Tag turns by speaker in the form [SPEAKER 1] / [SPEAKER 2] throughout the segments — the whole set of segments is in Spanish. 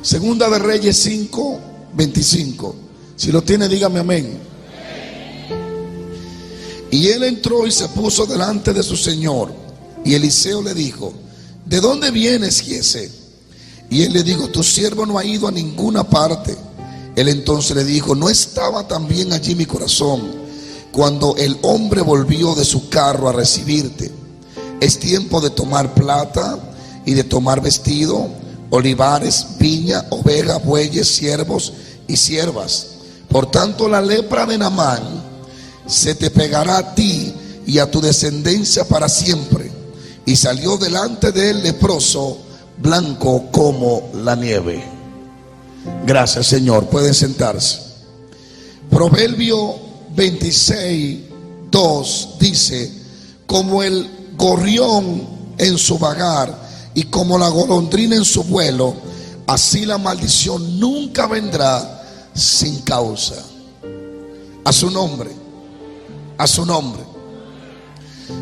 [SPEAKER 1] Segunda de Reyes 5:25. Si lo tiene, dígame amén. Y él entró y se puso delante de su señor. Y Eliseo le dijo: ¿de dónde vienes, Giese? Y él le dijo: tu siervo no ha ido a ninguna parte. Él entonces le dijo: ¿no estaba también allí mi corazón cuando el hombre volvió de su carro a recibirte? Es tiempo de tomar plata y de tomar vestido, olivares, viña, ovejas, bueyes, siervos y siervas. Por tanto, la lepra de Naamán se te pegará a ti y a tu descendencia para siempre. Y salió delante de él leproso, blanco como la nieve. Gracias, Señor. Pueden sentarse. Proverbio 26:2 dice: como el gorrión en su vagar y como la golondrina en su vuelo, así la maldición nunca vendrá sin causa. A su nombre, a su nombre.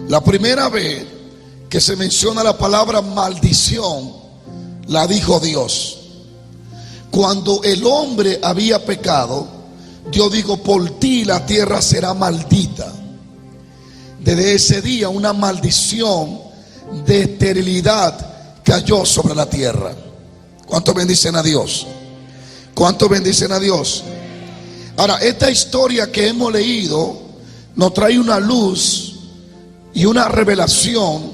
[SPEAKER 1] La primera vez que se menciona la palabra maldición, la dijo Dios. Cuando el hombre había pecado, Dios dijo: por ti la tierra será maldita. Desde ese día una maldición de esterilidad cayó sobre la tierra. ¿Cuántos bendicen a Dios? ¿Cuántos bendicen a Dios? Ahora, esta historia que hemos leído nos trae una luz y una revelación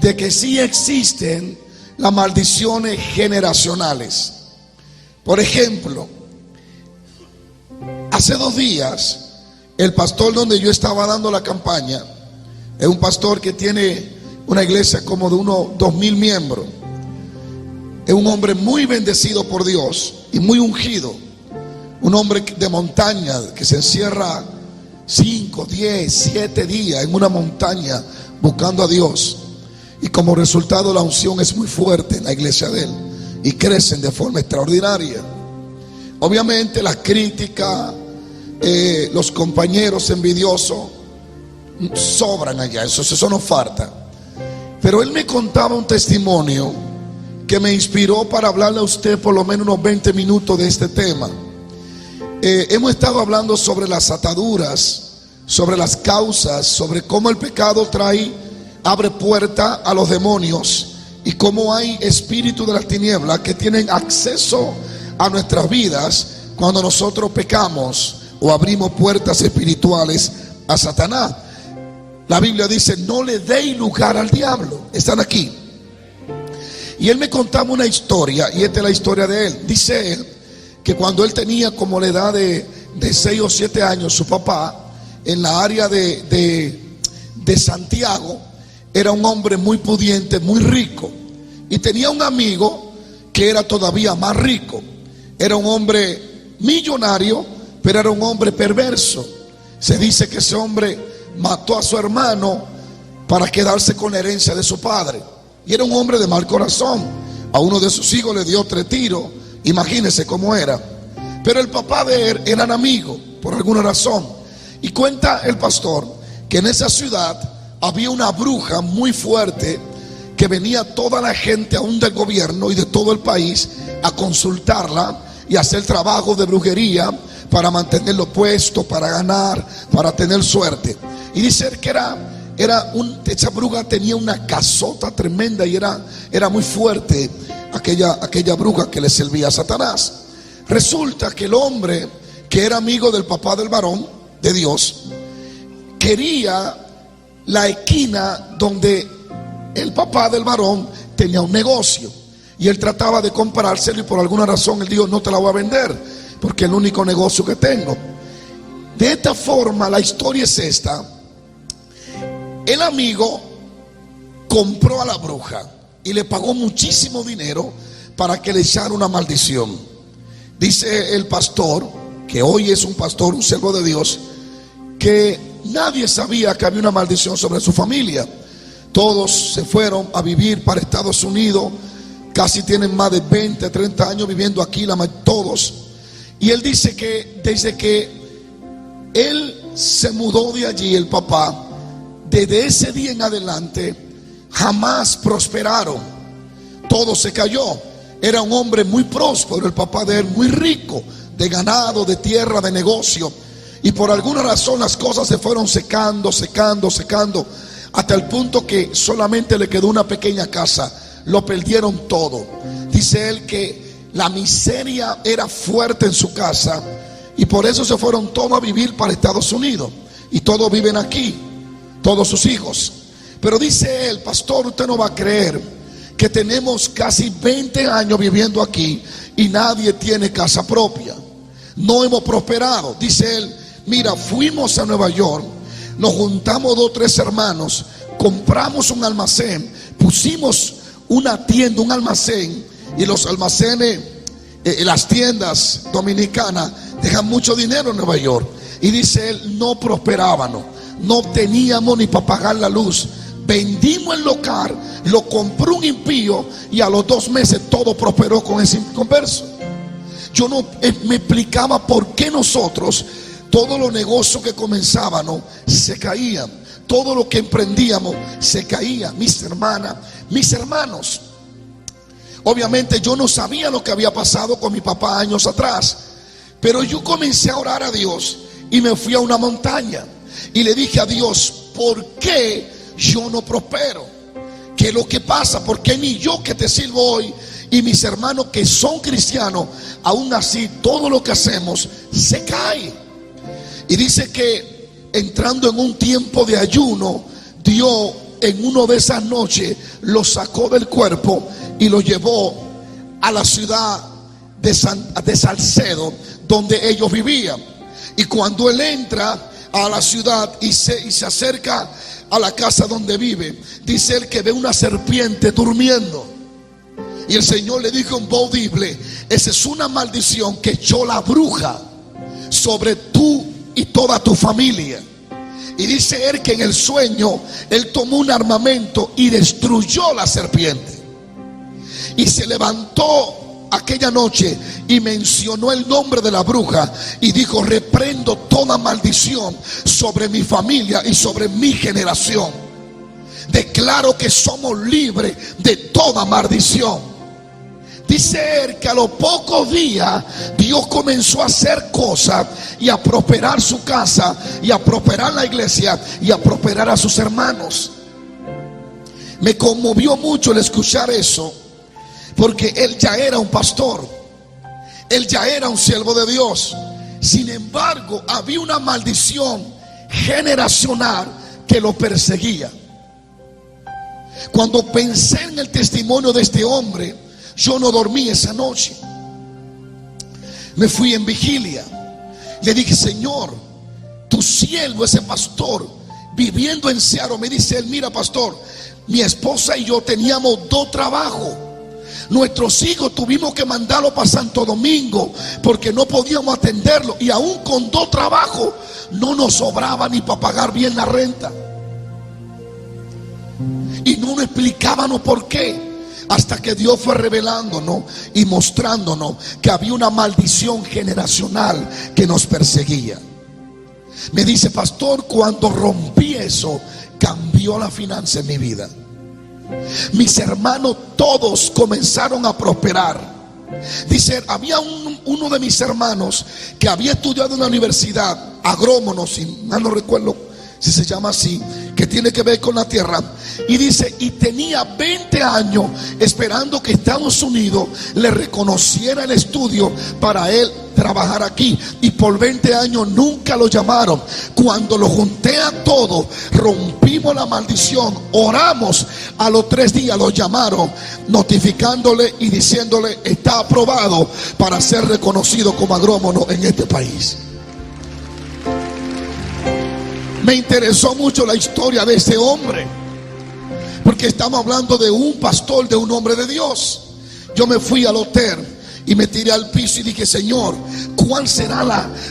[SPEAKER 1] de que sí existen las maldiciones generacionales. Por ejemplo, hace 2 días, el pastor donde yo estaba dando la campaña es un pastor que tiene una iglesia como de unos 2,000 miembros. Es un hombre muy bendecido por Dios y muy ungido. Un hombre de montaña que se encierra 5, 10, 7 días en una montaña buscando a Dios. Y como resultado la unción es muy fuerte en la iglesia de él y crecen de forma extraordinaria. Obviamente las críticas, los compañeros envidiosos sobran allá, eso no falta. Pero él me contaba un testimonio que me inspiró para hablarle a usted por lo menos unos 20 minutos de este tema. Hemos estado hablando sobre las ataduras, sobre las causas, sobre cómo el pecado abre puerta a los demonios y cómo hay espíritus de las tinieblas que tienen acceso a nuestras vidas cuando nosotros pecamos o abrimos puertas espirituales a Satanás. La Biblia dice: no le deis lugar al diablo. Están aquí. Y él me contaba una historia, y esta es la historia de él. Dice él que cuando él tenía como la edad de 6 o 7 años, su papá, en la área de Santiago, era un hombre muy pudiente, muy rico. Y tenía un amigo que era todavía más rico. Era un hombre millonario, pero era un hombre perverso. Se dice que ese hombre mató a su hermano para quedarse con la herencia de su padre. Y era un hombre de mal corazón. A uno de sus hijos le dio 3 tiros. Imagínense cómo era. Pero el papá de él eran amigos por alguna razón. Y cuenta el pastor que en esa ciudad había una bruja muy fuerte que venía toda la gente, aún del gobierno y de todo el país, a consultarla y hacer trabajo de brujería para mantenerlo puesto, para ganar, para tener suerte. Y dice que esa bruja tenía una casota tremenda y era muy fuerte aquella bruja que le servía a Satanás. Resulta que el hombre que era amigo del papá del varón de Dios quería la esquina donde el papá del varón tenía un negocio, y él trataba de comprárselo, y por alguna razón él dijo: no te la voy a vender porque es el único negocio que tengo. De esta forma la historia es esta: el amigo compró a la bruja y le pagó muchísimo dinero para que le echara una maldición. Dice el pastor, que hoy es un pastor, un siervo de Dios, que nadie sabía que había una maldición sobre su familia. Todos se fueron a vivir para Estados Unidos. Casi tienen más de 20, 30 años viviendo aquí, todos. Y él dice que desde que él se mudó de allí, el papá, desde ese día en adelante jamás prosperaron. Todo se cayó. era un hombre muy próspero, el papá de él muy rico, de ganado, de tierra, de negocio. Y por alguna razón las cosas se fueron secando, hasta el punto que solamente le quedó una pequeña casa. Lo perdieron todo. Dice él que la miseria era fuerte en su casa, y por eso se fueron todos a vivir para Estados Unidos. Y todos viven aquí, todos sus hijos. Pero dice él: pastor, usted no va a creer que tenemos casi 20 años viviendo aquí y nadie tiene casa propia. No hemos prosperado. Dice él: mira, fuimos a Nueva York, nos juntamos 2 o 3 hermanos, compramos un almacén, pusimos una tienda, un almacén, y los almacenes, las tiendas dominicanas dejan mucho dinero en Nueva York. Y dice él: no prosperábamos, no teníamos ni para pagar la luz. Vendimos el local, lo compró un impío, y a los 2 meses todo prosperó con ese converso. Yo no me explicaba por qué nosotros, todos los negocios que comenzábamos se caían, todo lo que emprendíamos se caía. Mis hermanas, mis hermanos, obviamente yo no sabía lo que había pasado con mi papá años atrás, pero yo comencé a orar a Dios y me fui a una montaña y le dije a Dios: ¿por qué yo no prospero? ¿Qué es lo que pasa? ¿Por qué ni yo, que te sirvo hoy, y mis hermanos que son cristianos, aún así todo lo que hacemos se cae? Y dice que entrando en un tiempo de ayuno, Dios en una de esas noches lo sacó del cuerpo y lo llevó a la ciudad de Salcedo, donde ellos vivían. Y cuando él entra a la ciudad y se acerca a la casa donde vive, dice él que ve una serpiente durmiendo. Y el Señor le dijo en voz audible: esa es una maldición que echó la bruja sobre tú y toda tu familia. Y dice él que en el sueño él tomó un armamento y destruyó la serpiente. Y se levantó aquella noche y mencionó el nombre de la bruja y dijo: reprendo toda maldición sobre mi familia y sobre mi generación. Declaro que somos libres de toda maldición. Dice él que a los pocos días Dios comenzó a hacer cosas y a prosperar su casa, y a prosperar la iglesia, y a prosperar a sus hermanos. Me conmovió mucho el escuchar eso, porque él ya era un pastor, él ya era un siervo de Dios. Sin embargo, había una maldición generacional que lo perseguía. Cuando pensé en el testimonio de este hombre, yo no dormí esa noche. Me fui en vigilia. Le dije: Señor, tu siervo, ese pastor, viviendo en Seattle, me dice él: mira, pastor, mi esposa y yo teníamos 2 trabajos. Nuestros hijos tuvimos que mandarlos para Santo Domingo porque no podíamos atenderlo, y aún con 2 trabajos no nos sobraba ni para pagar bien la renta. Y no nos explicábamos por qué, hasta que Dios fue revelándonos y mostrándonos que había una maldición generacional que nos perseguía. Me dice: pastor, cuando rompí eso, cambió la finanza en mi vida. Mis hermanos todos comenzaron a prosperar. Dice: había uno de mis hermanos que había estudiado en la universidad, agrónomo, si mal no recuerdo si se llama así, que tiene que ver con la tierra. Y dice, y tenía 20 años esperando que Estados Unidos le reconociera el estudio para él trabajar aquí, y por 20 años nunca lo llamaron. Cuando lo junté a todo, rompimos la maldición, oramos, a los 3 días lo llamaron, notificándole y diciéndole: está aprobado para ser reconocido como agrónomo en este país. Me interesó mucho la historia de ese hombre, porque estamos hablando de un pastor, de un hombre de Dios. Yo me fui al hotel y me tiré al piso y dije: Señor, ¿cuál será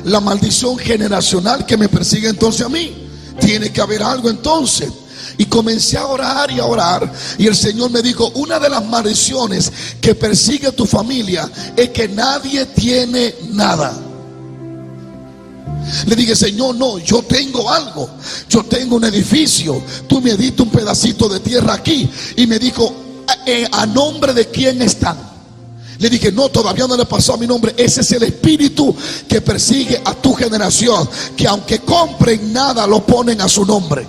[SPEAKER 1] la maldición generacional que me persigue entonces a mí? Tiene que haber algo entonces. Y comencé a orar y a orar, y el Señor me dijo: una de las maldiciones que persigue a tu familia es que nadie tiene nada. Le dije: Señor, no, yo tengo algo, yo tengo un edificio, tú me diste un pedacito de tierra aquí. Y me dijo: ¿a nombre de quién están? Le dije, no, todavía no le pasó a mi nombre. Ese es el espíritu que persigue a tu generación, que aunque compren nada, lo ponen a su nombre.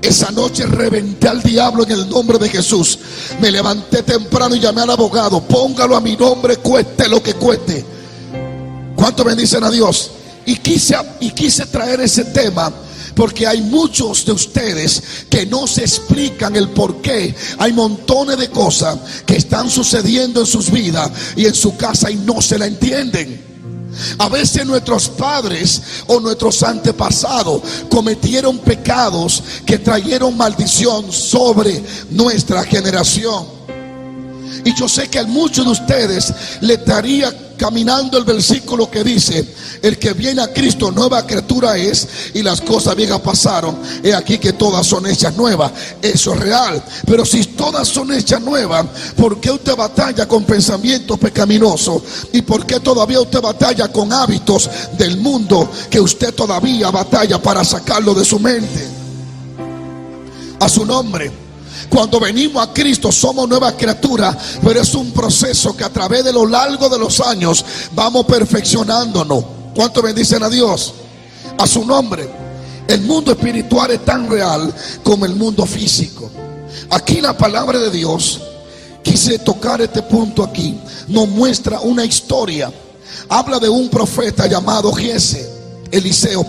[SPEAKER 1] Esa noche reventé al diablo en el nombre de Jesús. Me levanté temprano y llamé al abogado. Póngalo a mi nombre, cueste lo que cueste. ¿Cuánto bendicen a Dios? Y quise traer ese tema porque hay muchos de ustedes que no se explican el por qué. Hay montones de cosas que están sucediendo en sus vidas y en su casa y no se la entienden. A veces nuestros padres o nuestros antepasados cometieron pecados que trajeron maldición sobre nuestra generación. Y yo sé que a muchos de ustedes le estaría caminando el versículo que dice: el que viene a Cristo nueva criatura es, y las cosas viejas pasaron, he aquí que todas son hechas nuevas. Eso es real. Pero si todas son hechas nuevas, ¿por qué usted batalla con pensamientos pecaminosos? ¿Y por qué todavía usted batalla con hábitos del mundo que usted todavía batalla para sacarlo de su mente? A su nombre. Cuando venimos a Cristo somos nuevas criaturas, pero es un proceso que a través de lo largo de los años vamos perfeccionándonos. ¿Cuánto bendicen a Dios? A su nombre. El mundo espiritual es tan real como el mundo físico. Aquí la palabra de Dios, quise tocar este punto aquí, nos muestra una historia. Habla de un profeta llamado Eliseo,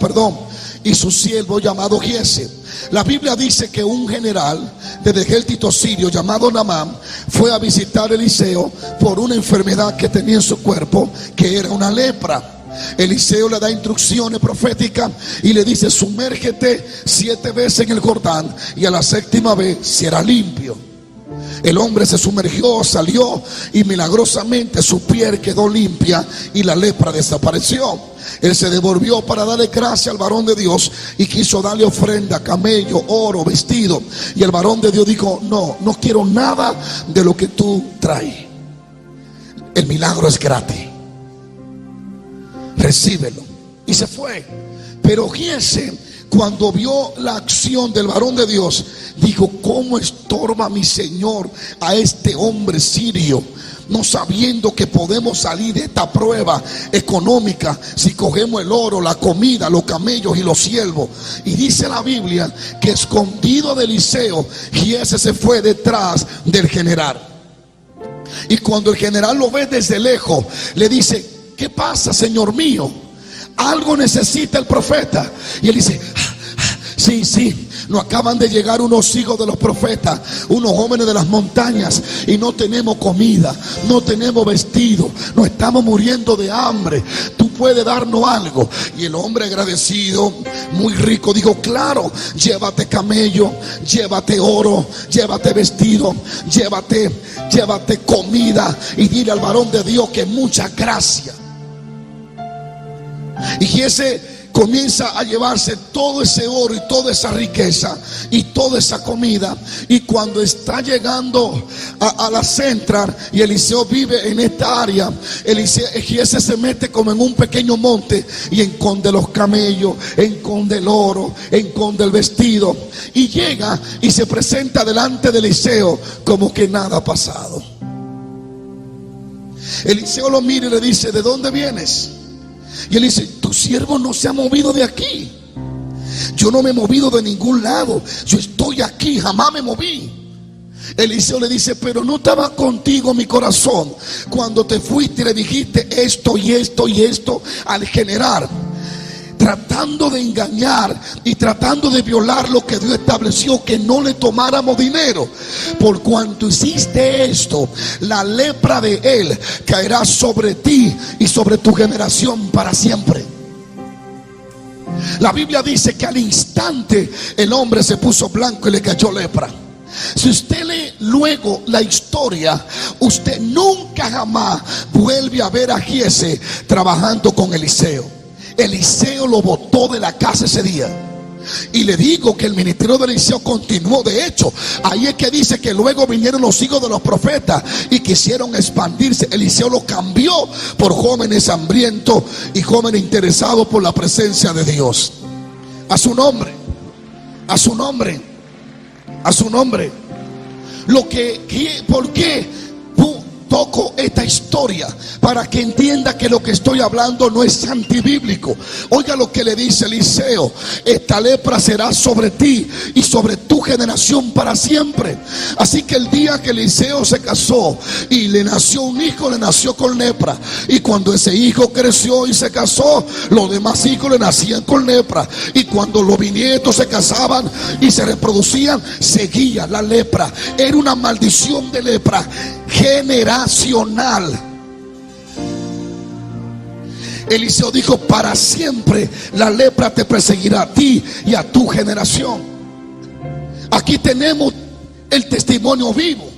[SPEAKER 1] y su siervo llamado Giese. La Biblia dice que un general del ejército sirio llamado Naamán fue a visitar a Eliseo por una enfermedad que tenía en su cuerpo, que era una lepra. Eliseo le da instrucciones proféticas y le dice: sumérgete 7 veces en el Jordán y a la 7ª vez será limpio. El hombre se sumergió, salió y milagrosamente su piel quedó limpia y la lepra desapareció. Él se devolvió para darle gracia al varón de Dios y quiso darle ofrenda, camello, oro, vestido. Y el varón de Dios dijo: no quiero nada de lo que tú traes. El milagro es gratis, recíbelo. Y se fue. Pero Giese, cuando vio la acción del varón de Dios, dijo: ¿cómo estorba mi Señor a este hombre sirio? No sabiendo que podemos salir de esta prueba económica si cogemos el oro, la comida, los camellos y los siervos. Y dice la Biblia que escondido de Eliseo, Giese se fue detrás del general. Y cuando el general lo ve desde lejos, le dice: ¿qué pasa, señor mío? Algo necesita el profeta. Y él dice: sí, nos acaban de llegar unos hijos de los profetas, unos jóvenes de las montañas, y no tenemos comida, no tenemos vestido, nos estamos muriendo de hambre. Tú puedes darnos algo. Y el hombre agradecido, muy rico, dijo: claro, llévate camello, llévate oro, llévate vestido, llévate comida, y dile al varón de Dios que mucha gracia. Y Giese comienza a llevarse todo ese oro y toda esa riqueza y toda esa comida. Y cuando está llegando a la central, y Eliseo vive en esta área, Giese se mete como en un pequeño monte y esconde los camellos, esconde el oro, esconde el vestido, y llega y se presenta delante de Eliseo como que nada ha pasado. Eliseo lo mira y le dice: ¿de dónde vienes? Y él dice: tu siervo no se ha movido de aquí. Yo no me he movido de ningún lado. Yo estoy aquí, jamás me moví. Eliseo le dice: pero no estaba contigo mi corazón cuando te fuiste y le dijiste esto y esto y esto al general, tratando de engañar y tratando de violar lo que Dios estableció, que no le tomáramos dinero. Por cuanto hiciste esto, la lepra de él caerá sobre ti y sobre tu generación para siempre. La Biblia dice que al instante el hombre se puso blanco y le cayó lepra. Si usted lee luego la historia, usted nunca jamás vuelve a ver a Giese trabajando con Eliseo. Eliseo lo botó de la casa ese día. Y le digo que el ministerio de Eliseo continuó. De hecho, ahí es que dice que luego vinieron los hijos de los profetas y quisieron expandirse. Eliseo lo cambió por jóvenes hambrientos y jóvenes interesados por la presencia de Dios. A su nombre, a su nombre, a su nombre. ¿Por qué toco esta historia para que entienda que lo que estoy hablando no es antibíblico. Oiga lo que le dice Eliseo: esta lepra será sobre ti y sobre tu generación para siempre. Así que el día que Eliseo se casó y le nació un hijo, le nació con lepra. Y cuando ese hijo creció y se casó, los demás hijos le nacían con lepra. Y cuando los bisnietos se casaban y se reproducían, seguía la lepra. Era una maldición de lepra generacional. Eliseo dijo: para siempre la lepra te perseguirá a ti y a tu generación. Aquí tenemos el testimonio vivo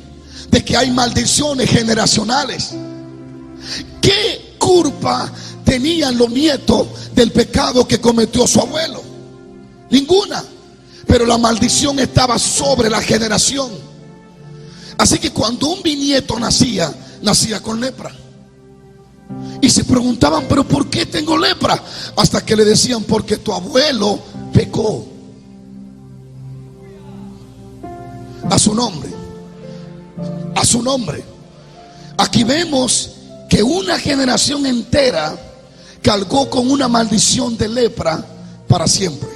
[SPEAKER 1] de que hay maldiciones generacionales. ¿Qué culpa tenían los nietos del pecado que cometió su abuelo? Ninguna. Pero la maldición estaba sobre la generación. Así que cuando un bisnieto nacía con lepra. Y se preguntaban: ¿pero por qué tengo lepra? Hasta que le decían: porque tu abuelo pecó. A su nombre. A su nombre. Aquí vemos que una generación entera cargó con una maldición de lepra para siempre.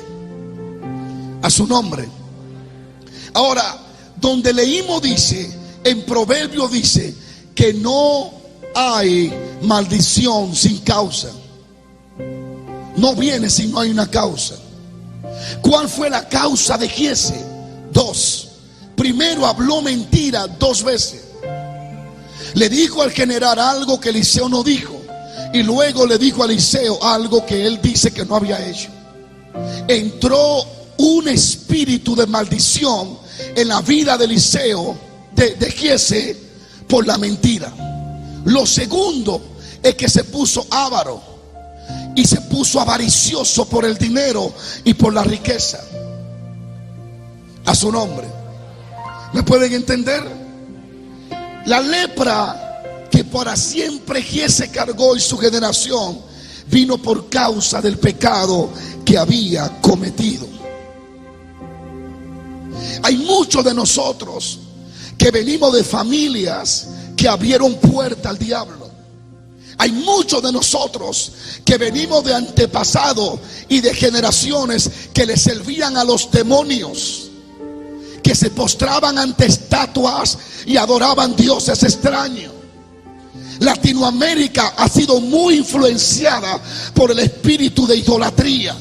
[SPEAKER 1] A su nombre. Ahora, donde leímos dice, en Proverbios dice que no hay maldición sin causa. No viene si no hay una causa. ¿Cuál fue la causa de Giese? 2. Primero habló mentira 2 veces. Le dijo al general algo que Eliseo no dijo. Y luego le dijo a Eliseo algo que él dice que no había hecho. Entró un espíritu de maldición en la vida de Eliseo, de Giese, por la mentira. Lo segundo es que se puso avaro y se puso avaricioso por el dinero y por la riqueza. A su nombre. ¿Me pueden entender? La lepra que para siempre Giese cargó y su generación vino por causa del pecado que había cometido. Hay muchos de nosotros que venimos de familias que abrieron puerta al diablo. Hay muchos de nosotros que venimos de antepasados y de generaciones que le servían a los demonios, que se postraban ante estatuas y adoraban dioses extraños. Latinoamérica ha sido muy influenciada por el espíritu de idolatría.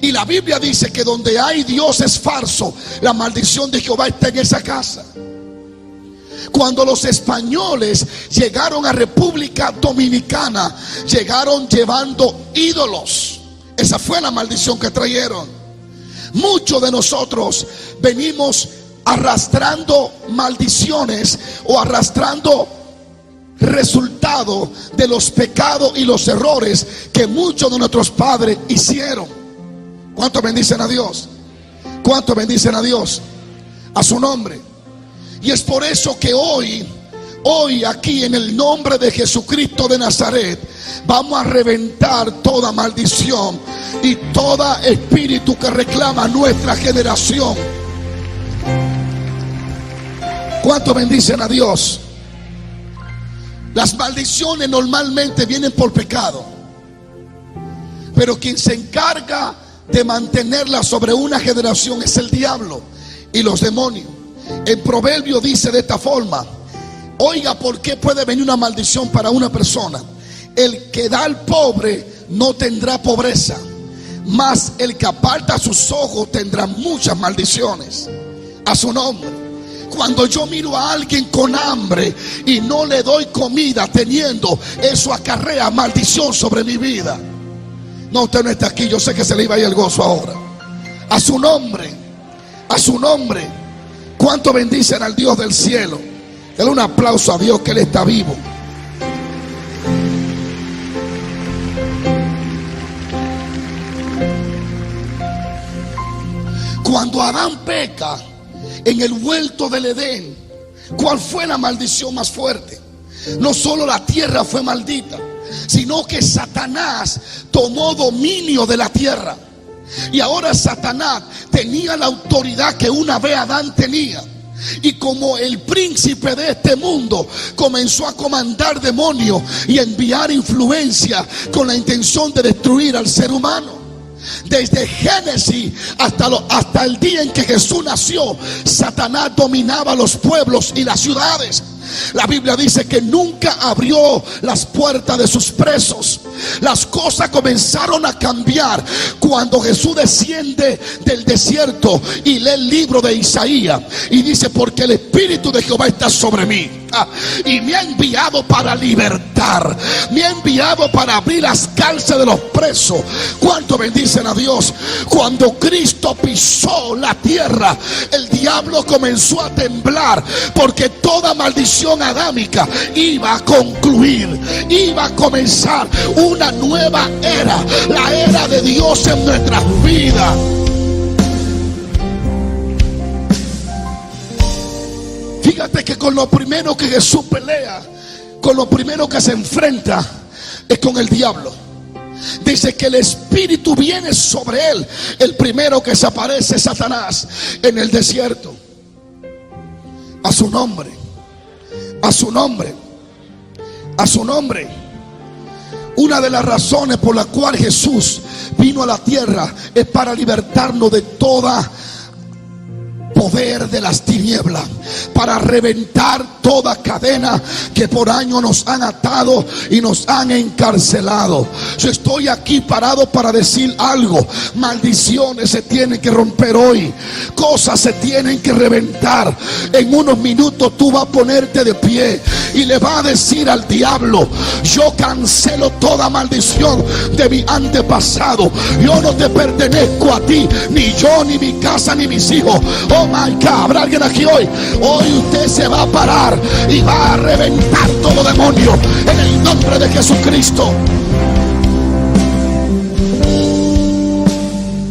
[SPEAKER 1] Y la Biblia dice que donde hay dioses falsos, la maldición de Jehová está en esa casa. Cuando los españoles llegaron a República Dominicana, llegaron llevando ídolos. Esa fue la maldición que trajeron. Muchos de nosotros venimos arrastrando maldiciones o arrastrando resultado de los pecados y los errores que muchos de nuestros padres hicieron. ¿Cuántos bendicen a Dios? ¿Cuántos bendicen a Dios? A su nombre. Y es por eso que hoy aquí en el nombre de Jesucristo de Nazaret vamos a reventar toda maldición y todo espíritu que reclama nuestra generación. ¿Cuántos bendicen a Dios? Las maldiciones normalmente vienen por pecado, pero quien se encarga de mantenerla sobre una generación es el diablo y los demonios. El proverbio dice de esta forma: oiga, ¿por qué puede venir una maldición para una persona? El que da al pobre no tendrá pobreza, mas el que aparta sus ojos tendrá muchas maldiciones. A su nombre. Cuando yo miro a alguien con hambre y no le doy comida teniendo, eso acarrea maldición sobre mi vida. No, usted no está aquí, yo sé que se le iba a ir el gozo ahora. A su nombre, a su nombre. ¿Cuánto bendicen al Dios del cielo? Dale un aplauso a Dios que Él está vivo. Cuando Adán peca en el huerto del Edén, ¿cuál fue la maldición más fuerte? No solo la tierra fue maldita, sino que Satanás tomó dominio de la tierra. Y ahora Satanás tenía la autoridad que una vez Adán tenía. Y como el príncipe de este mundo comenzó a comandar demonios y a enviar influencia con la intención de destruir al ser humano. Desde Génesis hasta el día en que Jesús nació, Satanás dominaba los pueblos y las ciudades. La Biblia dice que nunca abrió las puertas de sus presos. Las cosas comenzaron a cambiar cuando Jesús desciende del desierto y lee el libro de Isaías y dice: porque el Espíritu de Jehová está sobre mí y me ha enviado para libertar, me ha enviado para abrir las cárceles de los presos. ¿Cuánto bendicen a Dios? Cuando Cristo pisó la tierra, el diablo comenzó a temblar, porque toda maldición adámica iba a concluir, iba a comenzar una nueva era, la era de Dios en nuestras vidas. Fíjate que con lo primero que Jesús pelea, con lo primero que se enfrenta, es con el diablo. Dice que el espíritu viene sobre él. El primero que se aparece es Satanás en el desierto. A su nombre, a su nombre, a su nombre. Una de las razones por la cual Jesús vino a la tierra es para libertarnos de toda poder de las tinieblas, para reventar toda cadena que por años nos han atado y nos han encarcelado. Yo estoy aquí parado para decir algo: maldiciones se tienen que romper hoy, cosas se tienen que reventar. En unos minutos tú vas a ponerte de pie y le vas a decir al diablo: yo cancelo toda maldición de mi antepasado. Yo no te pertenezco a ti, ni yo, ni mi casa, ni mis hijos. Oh my God, habrá alguien aquí hoy. Hoy usted se va a parar y va a reventar todo demonio en el nombre de Jesucristo.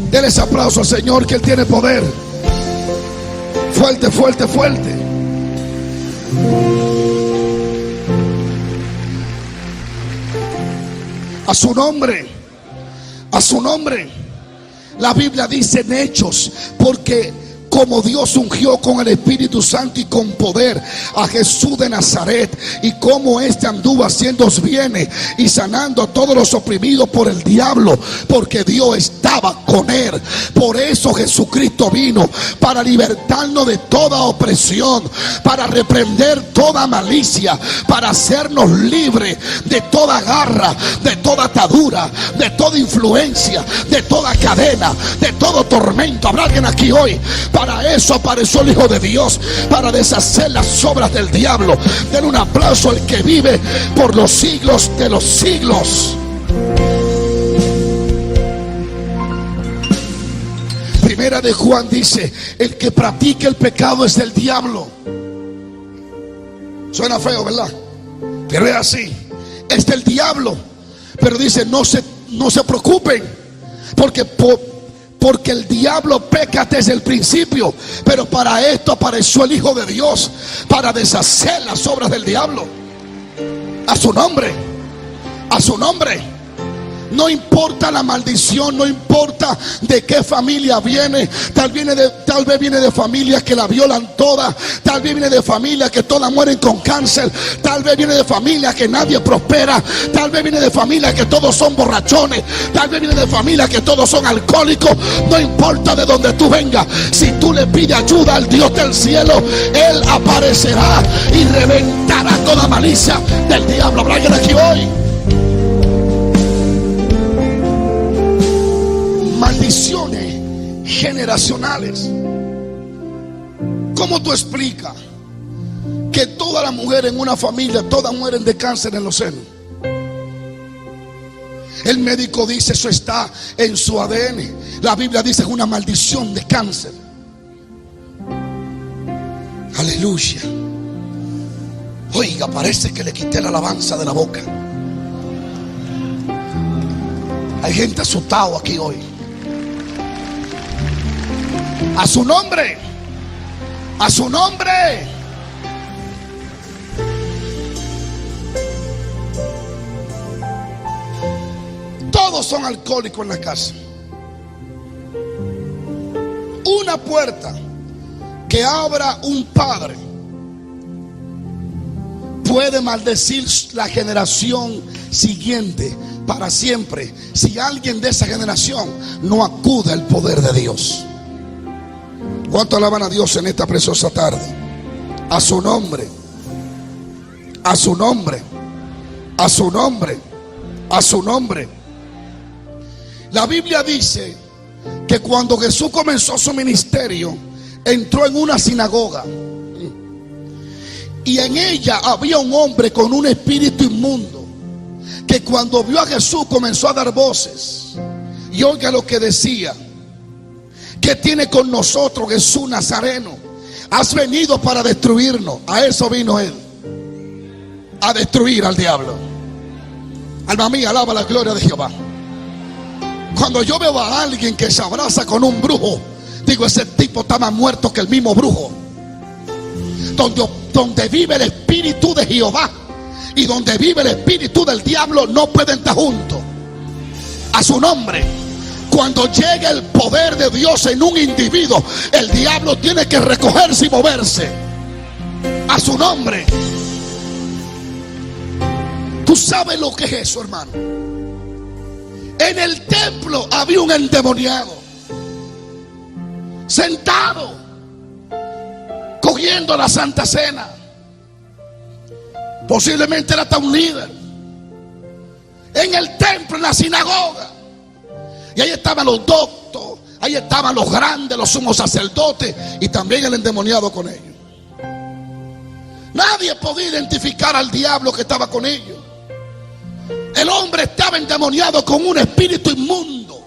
[SPEAKER 1] Denle ese aplauso al Señor, que Él tiene poder. Fuerte, fuerte, fuerte. A su nombre, a su nombre. La Biblia dice en Hechos: porque como Dios ungió con el Espíritu Santo y con poder a Jesús de Nazaret, y como éste anduvo haciendo bienes y sanando a todos los oprimidos por el diablo, porque Dios estaba con él. Por eso Jesucristo vino, para libertarnos de toda opresión, para reprender toda malicia, para hacernos libres de toda garra, de toda atadura, de toda influencia, de toda cadena, de todo tormento. Habrá alguien aquí hoy. Para eso apareció el Hijo de Dios, para deshacer las obras del diablo. Den un aplauso al que vive por los siglos de los siglos. Primera de Juan dice: el que practica el pecado es del diablo. Suena feo, ¿verdad? Pero es así, es del diablo. Pero dice: no se preocupen, porque el diablo peca desde el principio. Pero para esto apareció el Hijo de Dios, para deshacer las obras del diablo. A su nombre, a su nombre. No importa la maldición, no importa de qué familia viene. Tal vez viene de familias que la violan toda. Tal vez viene de familias que todas mueren con cáncer. Tal vez viene de familias que nadie prospera. Tal vez viene de familias que todos son borrachones. Tal vez viene de familias que todos son alcohólicos. No importa de dónde tú vengas, si tú le pides ayuda al Dios del cielo, Él aparecerá y reventará toda malicia del diablo. ¿Habrá alguien aquí hoy? Maldiciones generacionales. ¿Cómo tú explicas que todas las mujeres en una familia, todas mueren de cáncer en los senos? El médico dice: eso está en su ADN. La Biblia dice: es una maldición de cáncer. Aleluya. Oiga, parece que le quité la alabanza de la boca. Hay gente asustada aquí hoy. A su nombre, a su nombre. Todos son alcohólicos en la casa. Una puerta que abra un padre puede maldecir la generación siguiente para siempre si alguien de esa generación no acude al poder de Dios. ¿Cuánto alaban a Dios en esta preciosa tarde? A su nombre, a su nombre, a su nombre, a su nombre. La Biblia dice que cuando Jesús comenzó su ministerio, entró en una sinagoga y en ella había un hombre con un espíritu inmundo, que cuando vio a Jesús comenzó a dar voces. Y oiga lo que decía: ¿qué tiene con nosotros, Jesús Nazareno? Has venido para destruirnos. A eso vino él, a destruir al diablo. Alma mía, alaba la gloria de Jehová. Cuando yo veo a alguien que se abraza con un brujo, digo, ese tipo está más muerto que el mismo brujo. Donde vive el espíritu de Jehová y donde vive el espíritu del diablo no pueden estar juntos. A su nombre. Cuando llega el poder de Dios en un individuo, el diablo tiene que recogerse y moverse. A su nombre. ¿Tú sabes lo que es eso, hermano? En el templo había un endemoniado sentado cogiendo la Santa Cena. Posiblemente era hasta un líder en el templo, en la sinagoga. Y ahí estaban los doctos, ahí estaban los grandes, los sumos sacerdotes, y también el endemoniado con ellos. Nadie podía identificar al diablo que estaba con ellos. El hombre estaba endemoniado con un espíritu inmundo.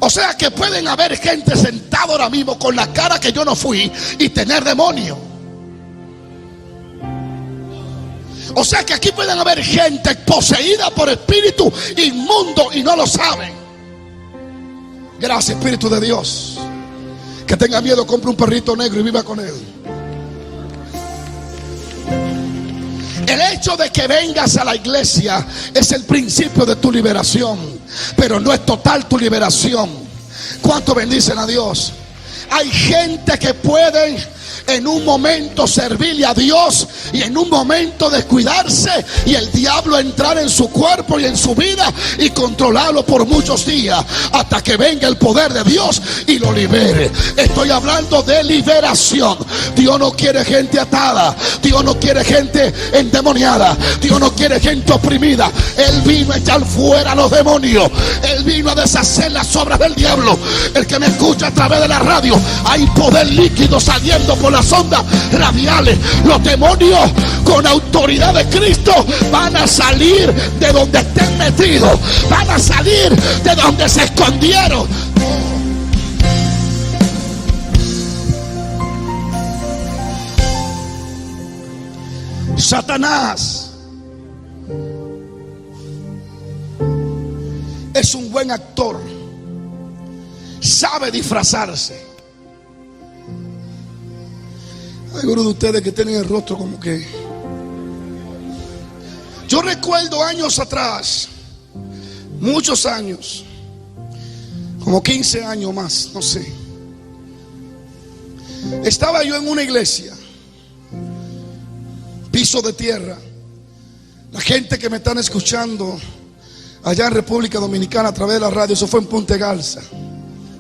[SPEAKER 1] O sea que pueden haber gente sentada ahora mismo con la cara que yo no fui y tener demonio. O sea que aquí pueden haber gente poseída por espíritu inmundo y no lo saben. Gracias, Espíritu de Dios. Que tenga miedo, compre un perrito negro y viva con él. El hecho de que vengas a la iglesia es el principio de tu liberación, pero no es total tu liberación. ¿Cuánto bendicen a Dios? Hay gente que puede en un momento servirle a Dios y en un momento descuidarse y el diablo entrar en su cuerpo y en su vida y controlarlo por muchos días hasta que venga el poder de Dios y lo libere. Estoy hablando de liberación. Dios no quiere gente atada, Dios no quiere gente endemoniada, Dios no quiere gente oprimida. Él vino a echar fuera a los demonios, Él vino a deshacer las obras del diablo. El que me escucha a través de la radio, hay poder líquido saliendo por las ondas radiales. Los demonios con autoridad de Cristo van a salir de donde estén metidos, van a salir de donde se escondieron. Satanás es un buen actor, sabe disfrazarse. Hay algunos de ustedes que tienen el rostro como que... Yo recuerdo años atrás, muchos años, como 15 años más, no sé. Estaba yo en una iglesia, piso de tierra. La gente que me están escuchando allá en República Dominicana a través de la radio, eso fue en Punta Garza.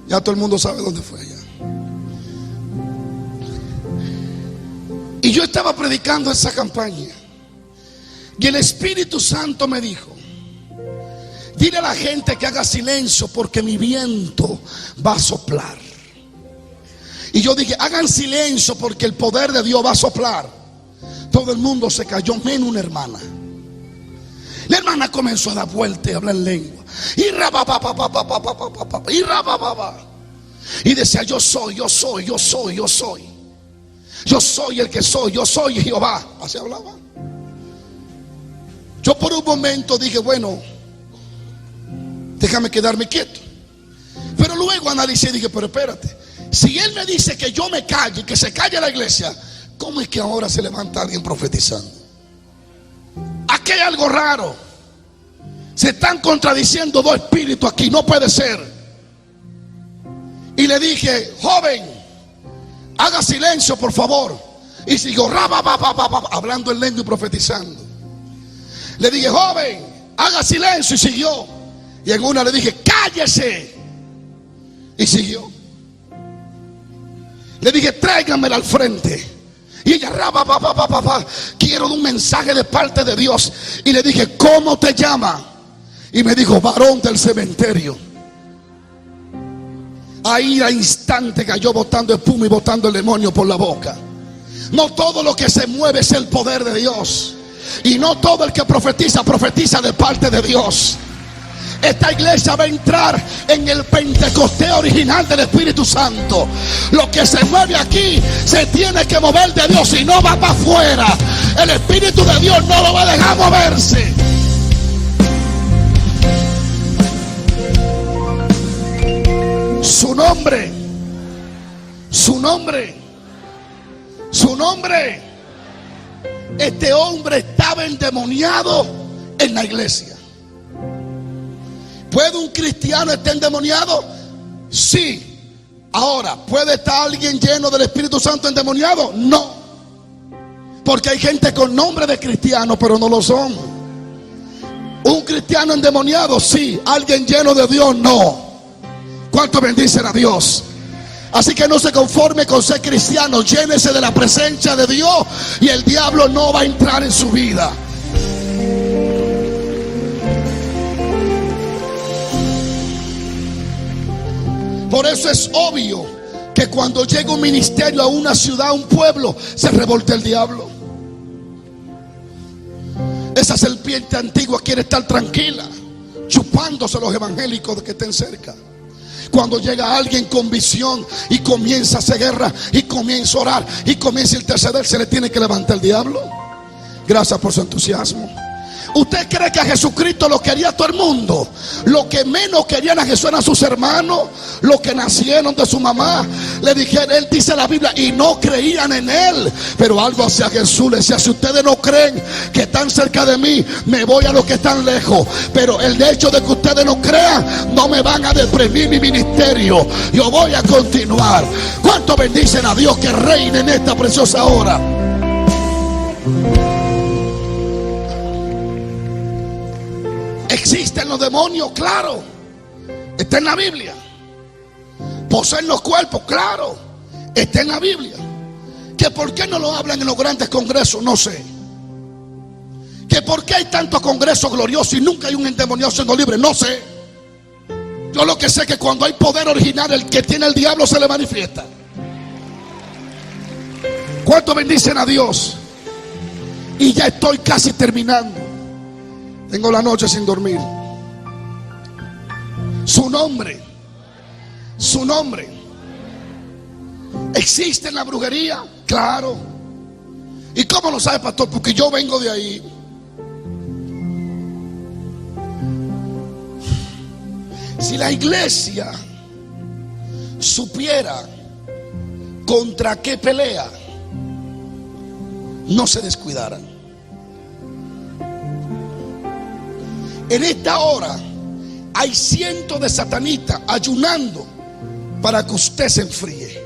[SPEAKER 1] Ya todo el mundo sabe dónde fue allá. Y yo estaba predicando esa campaña. Y el Espíritu Santo me dijo: dile a la gente que haga silencio porque mi viento va a soplar. Y yo dije: hagan silencio porque el poder de Dios va a soplar. Todo el mundo se cayó menos una hermana. La hermana comenzó a dar vueltas y a hablar en lengua. Y decía: yo soy, yo soy, yo soy, yo soy. Yo soy el que soy, yo soy Jehová. Así hablaba. Yo por un momento dije: bueno, déjame quedarme quieto. Pero luego analicé y dije: pero espérate, si él me dice que yo me calle, que se calle la iglesia, ¿cómo es que ahora se levanta alguien profetizando? Aquí hay algo raro. Se están contradiciendo dos espíritus aquí, no puede ser. Y le dije: joven, haga silencio por favor. Y siguió hablando en lengua y profetizando. Le dije, joven, haga silencio, y siguió. Y en una le dije, cállese, y siguió. Le dije, tráigamela al frente. Y ella, quiero un mensaje de parte de Dios. Y le dije, ¿cómo te llama? Y me dijo, varón del cementerio. Ahí al instante cayó botando espuma y botando el demonio por la boca. No todo lo que se mueve es el poder de Dios. Y no todo el que profetiza, profetiza de parte de Dios. Esta iglesia va a entrar en el Pentecostés original del Espíritu Santo. Lo que se mueve aquí se tiene que mover de Dios y no va para afuera. El Espíritu de Dios no lo va a dejar moverse. Su nombre, su nombre, su nombre. Este hombre estaba endemoniado en la iglesia. ¿Puede un cristiano estar endemoniado? Sí. Ahora, ¿puede estar alguien lleno del Espíritu Santo endemoniado? No. Porque hay gente con nombre de cristiano, pero no lo son. Un cristiano endemoniado, sí. Alguien lleno de Dios, no. ¿Cuánto bendicen a Dios? Así que no se conforme con ser cristiano. Llénese de la presencia de Dios y el diablo no va a entrar en su vida. Por eso es obvio que cuando llega un ministerio a una ciudad, a un pueblo, se revolta el diablo. Esa serpiente antigua quiere estar tranquila, chupándose los evangélicos que estén cerca. Cuando llega alguien con visión y comienza a hacer guerra y comienza a orar y comienza a interceder, se le tiene que levantar el diablo. Gracias por su entusiasmo. ¿Usted cree que a Jesucristo lo quería todo el mundo? Lo que menos querían a Jesús eran sus hermanos, los que nacieron de su mamá. Le dijeron, él dice la Biblia, y no creían en él. Pero algo hacia Jesús le decía, si ustedes no creen que están cerca de mí, me voy a los que están lejos. Pero el hecho de que ustedes no crean, no me van a deprimir mi ministerio. Yo voy a continuar. ¿Cuánto bendicen a Dios que reine en esta preciosa hora? ¿Existen los demonios? Claro. Está en la Biblia. ¿Poseen los cuerpos? Claro. Está en la Biblia. ¿Que por qué no lo hablan en los grandes congresos? No sé. ¿Que por qué hay tantos congresos gloriosos y nunca hay un endemoniado siendo libre? No sé. Yo lo que sé es que cuando hay poder original, el que tiene el diablo se le manifiesta. ¿Cuánto bendicen a Dios? Y ya estoy casi terminando. Tengo la noche sin dormir. Su nombre. Su nombre. ¿Existe en la brujería? Claro. ¿Y cómo lo sabe, pastor? Porque yo vengo de ahí. Si la iglesia supiera contra qué pelea, no se descuidaran. En esta hora hay cientos de satanistas ayunando para que usted se enfríe,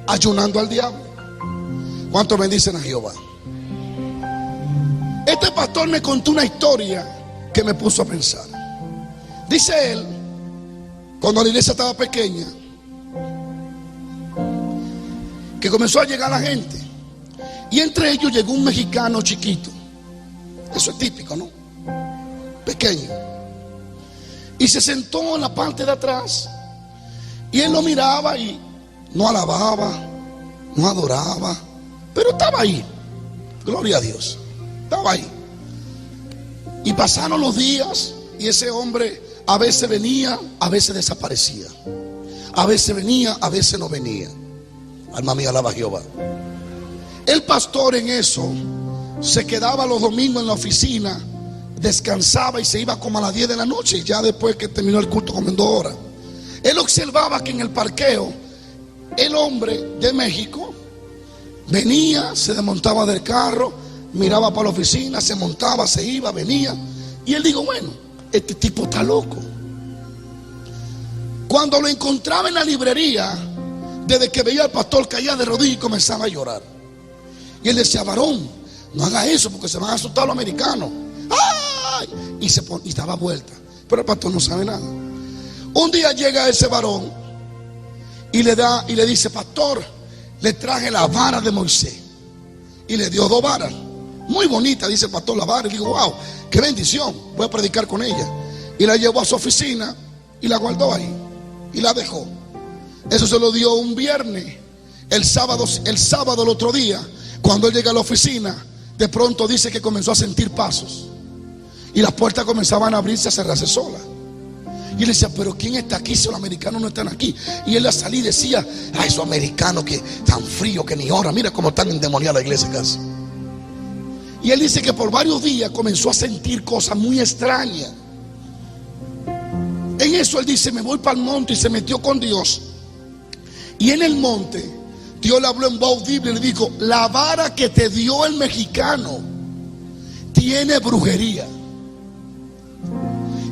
[SPEAKER 1] ayunando al diablo. ¿Cuántos bendicen a Jehová? Este pastor me contó una historia que me puso a pensar. Dice él, cuando la iglesia estaba pequeña, que comenzó a llegar la gente, y entre ellos llegó un mexicano chiquito. Eso es típico, ¿no? Pequeño. Y se sentó en la parte de atrás. Y él lo miraba y no alababa, no adoraba, pero estaba ahí. Gloria a Dios. Estaba ahí. Y pasaron los días y ese hombre a veces venía, a veces desaparecía. A veces venía, a veces no venía. Alma mía, alaba a Jehová. El pastor en eso se quedaba los domingos en la oficina, descansaba y se iba como a las 10 de la noche. Y ya después que terminó el culto, como en 2 horas, él observaba que en el parqueo el hombre de México venía, se desmontaba del carro, miraba para la oficina, se montaba, se iba, venía. Y él dijo, bueno, este tipo está loco. Cuando lo encontraba en la librería, desde que veía al pastor caía de rodillas y comenzaba a llorar. Y él decía: varón, no haga eso porque se van a asustar los americanos. ¡Ay! Y daba vuelta. Pero el pastor no sabe nada. Un día llega ese varón y le dice: pastor, le traje la vara de Moisés. Y le dio 2 varas. Muy bonita, dice el pastor, la vara. Y digo: wow, qué bendición, voy a predicar con ella. Y la llevó a su oficina y la guardó ahí y la dejó. Eso se lo dio un viernes. El sábado el otro día, cuando él llega a la oficina, de pronto dice que comenzó a sentir pasos y las puertas comenzaban a abrirse, a cerrarse solas. Y él decía: pero ¿quién está aquí si los americanos no están aquí? Y él al salir decía: ay, esos americanos que tan frío que ni oran, mira cómo están endemoniados la iglesia casi. Y él dice que por varios días comenzó a sentir cosas muy extrañas. En eso él dice: me voy para el monte, y se metió con Dios. Y en el monte Dios le habló en voz audible y le dijo: la vara que te dio el mexicano tiene brujería.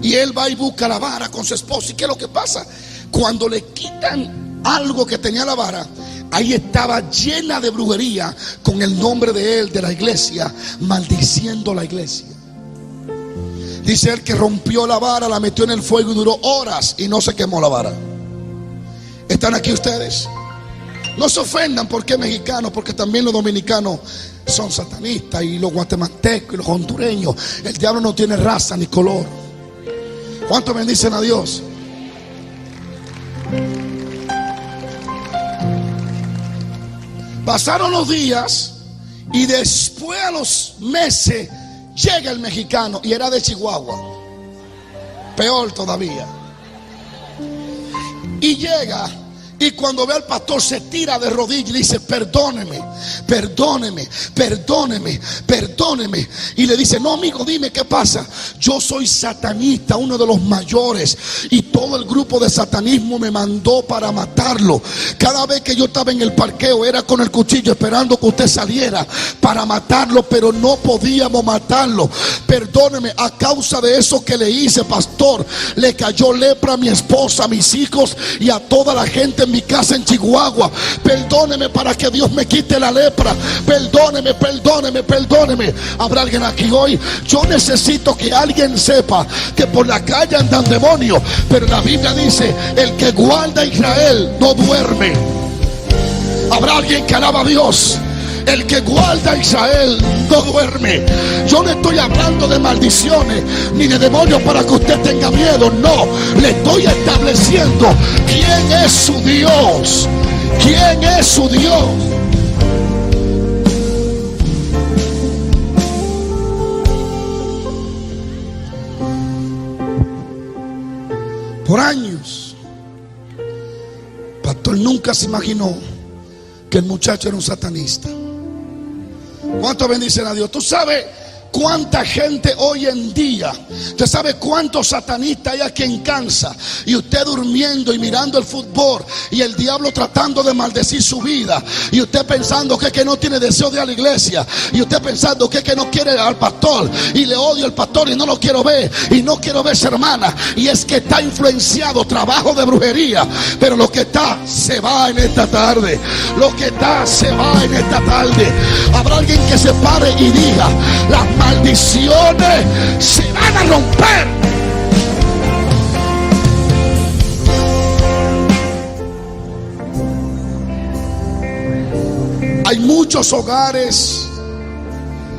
[SPEAKER 1] Y él va y busca la vara con su esposa. ¿Y qué es lo que pasa? Cuando le quitan algo que tenía la vara, ahí estaba llena de brujería, con el nombre de él, de la iglesia, maldiciendo la iglesia. Dice él que rompió la vara, la metió en el fuego y duró horas y no se quemó la vara. ¿Están aquí ustedes? No se ofendan porque es mexicano, porque también los dominicanos son satanistas, y los guatemaltecos y los hondureños. El diablo no tiene raza ni color. ¿Cuántos bendicen a Dios? Pasaron los días y después, a los meses, llega el mexicano, y era de Chihuahua. Peor todavía. Y llega, y cuando ve al pastor se tira de rodillas y dice: perdóneme, perdóneme, perdóneme, perdóneme. Y le dice: no, amigo, dime qué pasa. Yo soy satanista, uno de los mayores, y todo el grupo de satanismo me mandó para matarlo. Cada vez que yo estaba en el parqueo era con el cuchillo esperando que usted saliera para matarlo, pero no podíamos matarlo. Perdóneme, a causa de eso que le hice, pastor, le cayó lepra a mi esposa, a mis hijos y a toda la gente en mi casa en Chihuahua. Perdóneme para que Dios me quite la lepra. Perdóneme, perdóneme, perdóneme. ¿Habrá alguien aquí hoy? Yo necesito que alguien sepa que por la calle andan demonios, pero la Biblia dice: el que guarda a Israel no duerme. ¿Habrá alguien que alaba a Dios? El que guarda a Israel no duerme. Yo no estoy hablando de maldiciones ni de demonios para que usted tenga miedo. No, le estoy estableciendo quién es su Dios. ¿Quién es su Dios? Por años, pastor nunca se imaginó que el muchacho era un satanista. ¿Cuánto bendicen a Dios? Tú sabes cuánta gente hoy en día, usted sabe cuántos satanistas hay aquí en Kansas, y usted durmiendo y mirando el fútbol, y el diablo tratando de maldecir su vida, y usted pensando que no tiene deseo de ir a la iglesia, y usted pensando que no quiere al pastor, y le odio al pastor y no lo quiero ver, y no quiero ver a esa hermana, y es que está influenciado, trabajo de brujería. Pero lo que está se va en esta tarde. Lo que está se va en esta tarde. Habrá alguien que se pare y diga: las maldiciones se van a romper. Hay muchos hogares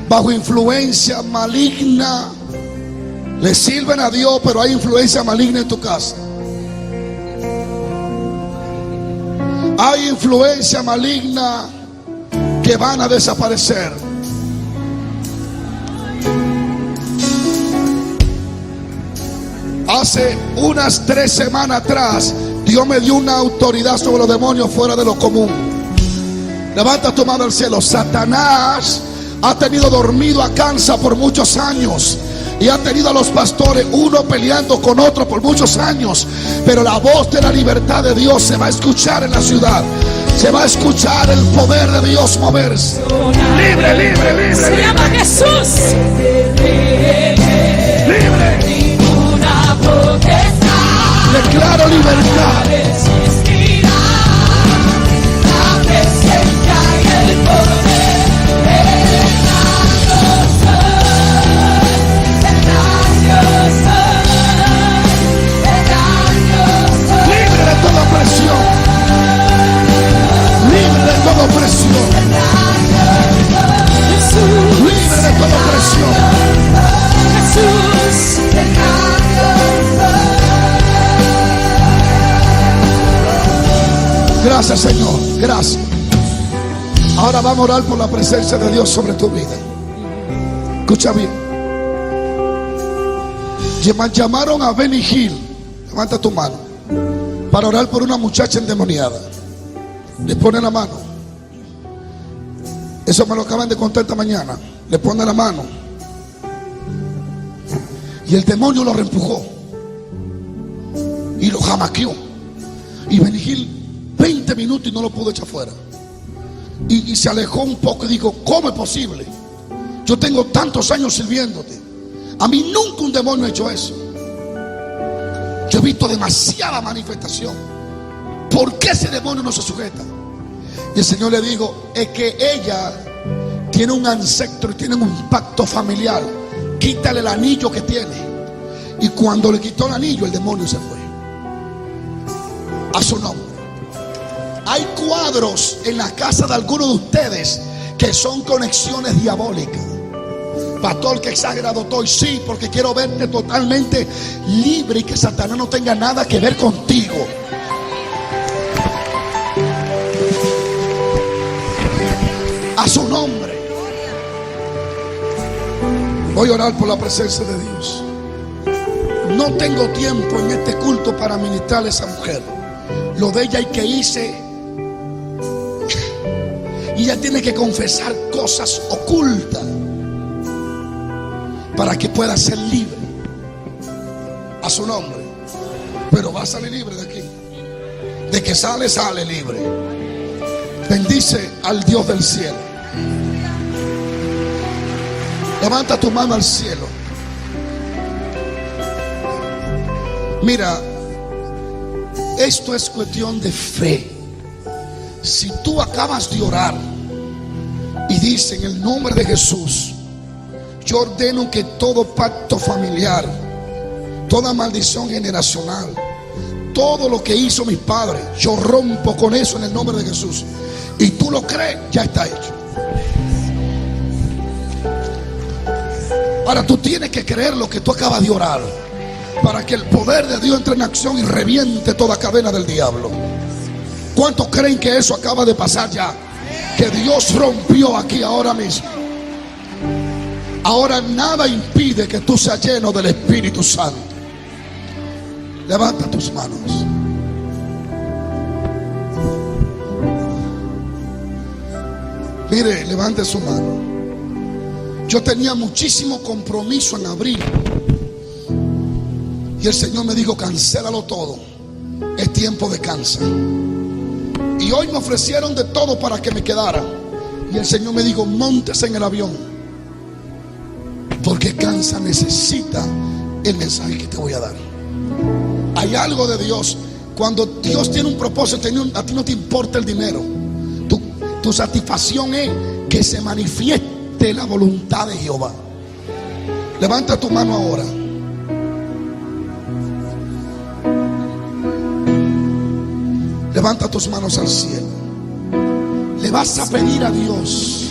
[SPEAKER 1] bajo influencia maligna. Le sirven a Dios, pero hay influencia maligna en tu casa. Hay influencia maligna que van a desaparecer. Hace unas 3 semanas atrás, Dios me dio una autoridad sobre los demonios fuera de lo común. Levanta tu mano al cielo. Satanás ha tenido dormido a Kansas por muchos años, y ha tenido a los pastores uno peleando con otro por muchos años. Pero la voz de la libertad de Dios se va a escuchar en la ciudad. Se va a escuchar el poder de Dios moverse. Libre, libre, libre. Se llama Jesús. Libre. Declaro libertad. bendición.
[SPEAKER 2] Jesús, te
[SPEAKER 1] Gracias, Señor. Gracias. Ahora vamos a orar por la presencia de Dios sobre tu vida. Escucha bien. Llamaron a Benny Hill, levanta tu mano, para orar por una muchacha endemoniada. Le pone la mano. Eso me lo acaban de contar esta mañana. Le pone la mano y el demonio lo reempujó y lo jamaqueó. Y Benny Hill 20 minutos y no lo pudo echar fuera. Y se alejó un poco y dijo: ¿cómo es posible? Yo tengo tantos años sirviéndote. A mí nunca un demonio ha hecho eso. Yo he visto demasiada manifestación. ¿Por qué ese demonio no se sujeta? Y el Señor le dijo: es que ella tiene un ancestro y tiene un pacto familiar. Quítale el anillo que tiene. Y cuando le quitó el anillo, el demonio se fue. A su nombre. Hay cuadros en la casa de algunos de ustedes que son conexiones diabólicas. Pastor, que exagerado estoy. Sí, porque quiero verte totalmente libre y que Satanás no tenga nada que ver contigo. A su nombre. Voy a orar por la presencia de Dios. No tengo tiempo en este culto para ministrarle a esa mujer. Lo de ella hay que irse. Y ella tiene que confesar cosas ocultas para que pueda ser libre. A su nombre. Pero va a salir libre de aquí. De que sale, sale libre. Bendice al Dios del cielo. Levanta tu mano al cielo. Mira, esto es cuestión de fe. Si tú acabas de orar y dices: en el nombre de Jesús, yo ordeno que todo pacto familiar, toda maldición generacional, todo lo que hizo mis padres, yo rompo con eso en el nombre de Jesús. Y tú lo crees, ya está hecho. Ahora tú tienes que creer lo que tú acabas de orar, para que el poder de Dios entre en acción y reviente toda cadena del diablo. ¿Cuántos creen que eso acaba de pasar ya? Que Dios rompió aquí ahora mismo. Ahora nada impide que tú seas lleno del Espíritu Santo. Levanta tus manos. Mire, levante su mano. Yo tenía muchísimo compromiso en abril. Y el Señor me dijo: cancélalo todo. Es tiempo de cáncer. Y hoy me ofrecieron de todo para que me quedara. Y el Señor me dijo: móntese en el avión, porque cáncer necesita el mensaje que te voy a dar. Hay algo de Dios. Cuando Dios tiene un propósito, a ti no te importa el dinero. Tu satisfacción es que se manifieste la voluntad de Jehová. Levanta tu mano ahora. Levanta tus manos al cielo. Le vas a pedir a Dios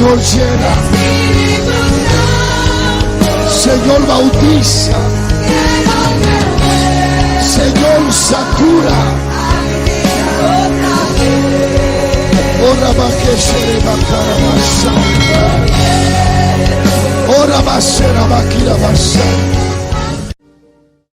[SPEAKER 1] Señor, llena. Señor, bautiza. Señor, satura. Ora bakeshere bakara basa. Ora basera bakira basa.